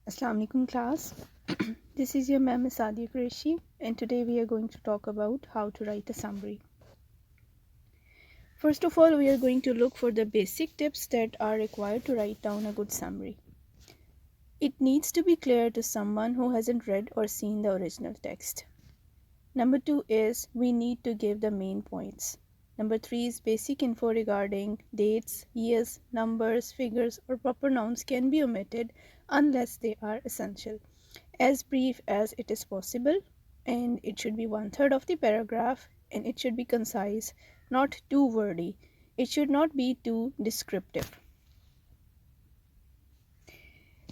Assalamu alaikum class. This is your ma'am Sadia Qureshi, and today we are going to talk about how to write a summary. First of all, we are going to look for the basic tips that are required to write down a good summary. It needs to be clear to someone who hasn't read or seen the original text. Number 2 is we need to give the main points. Number 3 is basic info regarding dates, years, numbers, figures, or proper nouns can be omitted unless they are essential. As brief as it is possible, and it should be 1/3 of the paragraph, and it should be concise, not too wordy. It should not be too descriptive.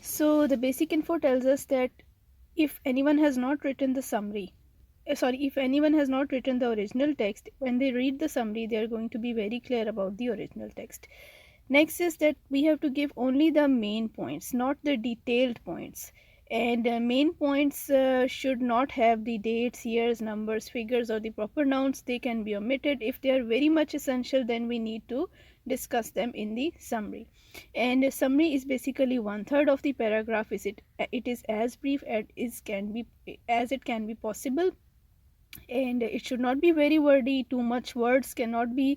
So the basic info tells us that if anyone has not written the summary, if anyone has not written the original text, when they read the summary, they are going to be very clear about the original text. Next is that we have to give only the main points, not the detailed points. And main points should not have the dates, years, numbers, figures, or the proper nouns. They can be omitted. If they are very much essential, then we need to discuss them in the summary. And a summary is basically 1/3 of the paragraph. It is as brief as it can be possible, and it should not be very wordy. Too much words cannot be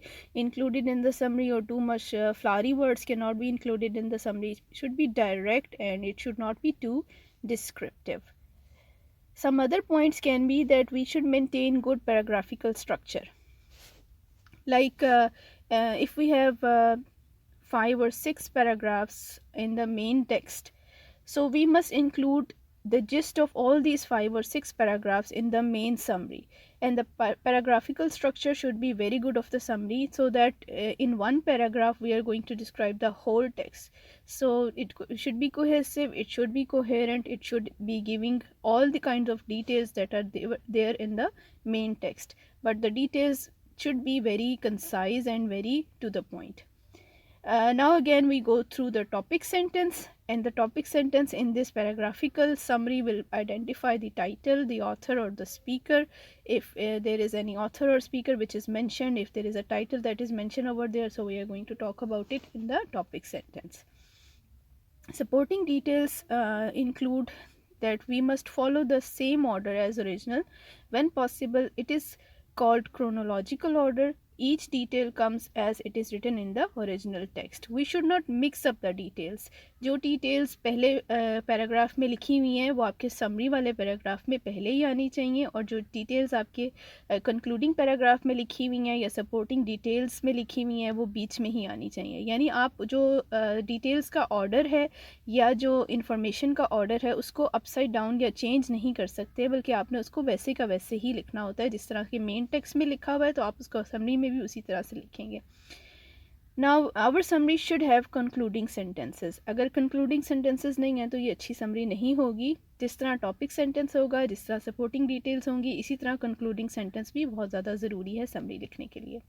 included in the summary, or too much flowery words cannot be included in the summary. It should be direct, and it should not be too descriptive. Some other points can be that we should maintain good paragraphical structure. Like if we have 5 or 6 paragraphs in the main text, so we must include the gist of all these 5 or 6 paragraphs in the main summary, and the paragraphical structure should be very good of the summary, so that in one paragraph we are going to describe the whole text. So it should be cohesive, it should be coherent, it should be giving all the kinds of details that are there in the main text, but the details should be very concise and very to the point. Now again we go through the topic sentence, and the topic sentence in this paragraphical summary will identify the title, the author, or the speaker, if there is any author or speaker which is mentioned, if there is a title that is mentioned over there. So we are going to talk about it in the topic sentence. Supporting details include that we must follow the same order as original. When possible, it is called chronological order. Each detail comes as it is written in the original text. We should not mix up the details. जो details पहले paragraph में लिखी हुई हैं वो आपके summary वाले paragraph में पहले ही आनी चाहिए, और जो details आपके कंक्लूडिंग पैराग्राफ में लिखी हुई हैं या सपोर्टिंग डिटेल्स में लिखी हुई हैं वो बीच में ही आनी चाहिए. यानी आप जो डिटेल्स का ऑर्डर है या जो इन्फॉर्मेशन का ऑर्डर है उसको अपसाइड डाउन या चेंज नहीं कर सकते, बल्कि आपने उसको वैसे का वैसे ही लिखना होता है. जिस तरह के मेन टेक्स्ट में लिखा हुआ है तो आप उसको समरी में भी उसी तरह से लिखेंगे. Now our summary should have concluding sentences. अगर कंक्लूडिंग सेंटेंसेस नहीं हैं तो ये अच्छी समरी नहीं होगी. जिस तरह टॉपिक सेंटेंस होगा, जिस तरह सपोर्टिंग डिटेल्स होंगी, इसी तरह कंक्लूडिंग सेंटेंस भी बहुत ज़्यादा ज़रूरी है समरी लिखने के लिए.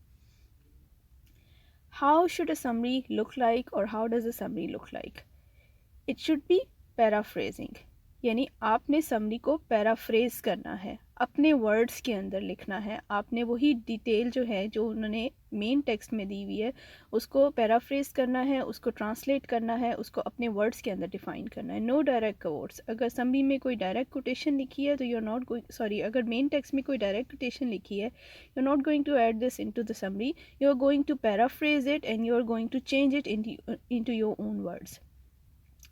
How should a summary look like, और how does a summary look like? It should be paraphrasing, यानी आपने समरी को पैराफ्रेज करना है, अपने वर्ड्स के अंदर लिखना है. आपने वही डिटेल जो है जो उन्होंने मेन टेक्स्ट में दी हुई है उसको पैराफ्रेज करना है, उसको ट्रांसलेट करना है, उसको अपने वर्ड्स के अंदर डिफाइन करना है. No direct quotes. अगर समरी में कोई डायरेक्ट कोटेशन लिखी है तो यू आर नॉट गोइंग अगर मेन टेक्स्ट में कोई डायरेक्ट कोटेशन लिखी है, you are not going to add this into the summary. You are going to paraphrase it and you are going to change it into your own words.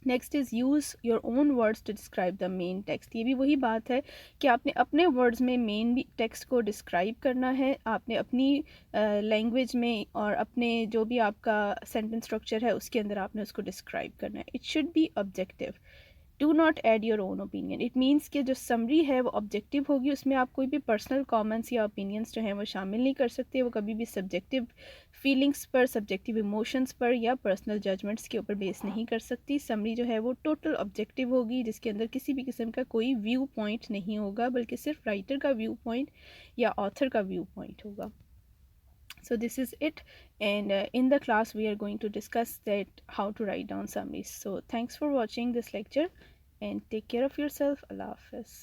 Next is use your own words to describe the main text. ये भी वही बात है कि आपने अपने words में main text को डिस्क्राइब करना है. आपने अपनी लैंग्वेज में और अपने जो भी आपका सेंटेंस स्ट्रक्चर है उसके अंदर आपने उसको डिस्क्राइब करना है. It should B objective. Do not add your own opinion. It means कि जो समरी है वो ऑब्जेक्टिव होगी, उसमें आप कोई भी पर्सनल कमेंट्स या ओपिनियंस जो हैं वो शामिल नहीं कर सकते. वो कभी भी सब्जेक्टिव फीलिंग्स पर, सब्जेक्टिव इमोशंस पर या पर्सनल जजमेंट्स के ऊपर बेस नहीं कर सकती. समरी जो है वो टोटल ऑब्जेक्टिव होगी, जिसके अंदर किसी भी किस्म का कोई व्यू पॉइंट नहीं होगा, बल्कि सिर्फ राइटर का व्यू पॉइंट या ऑथर का व्यू पॉइंट होगा. So this is it, and in the class we are going to discuss that how to write down summaries. So thanks for watching this lecture and take care of yourself. Allah Hafiz.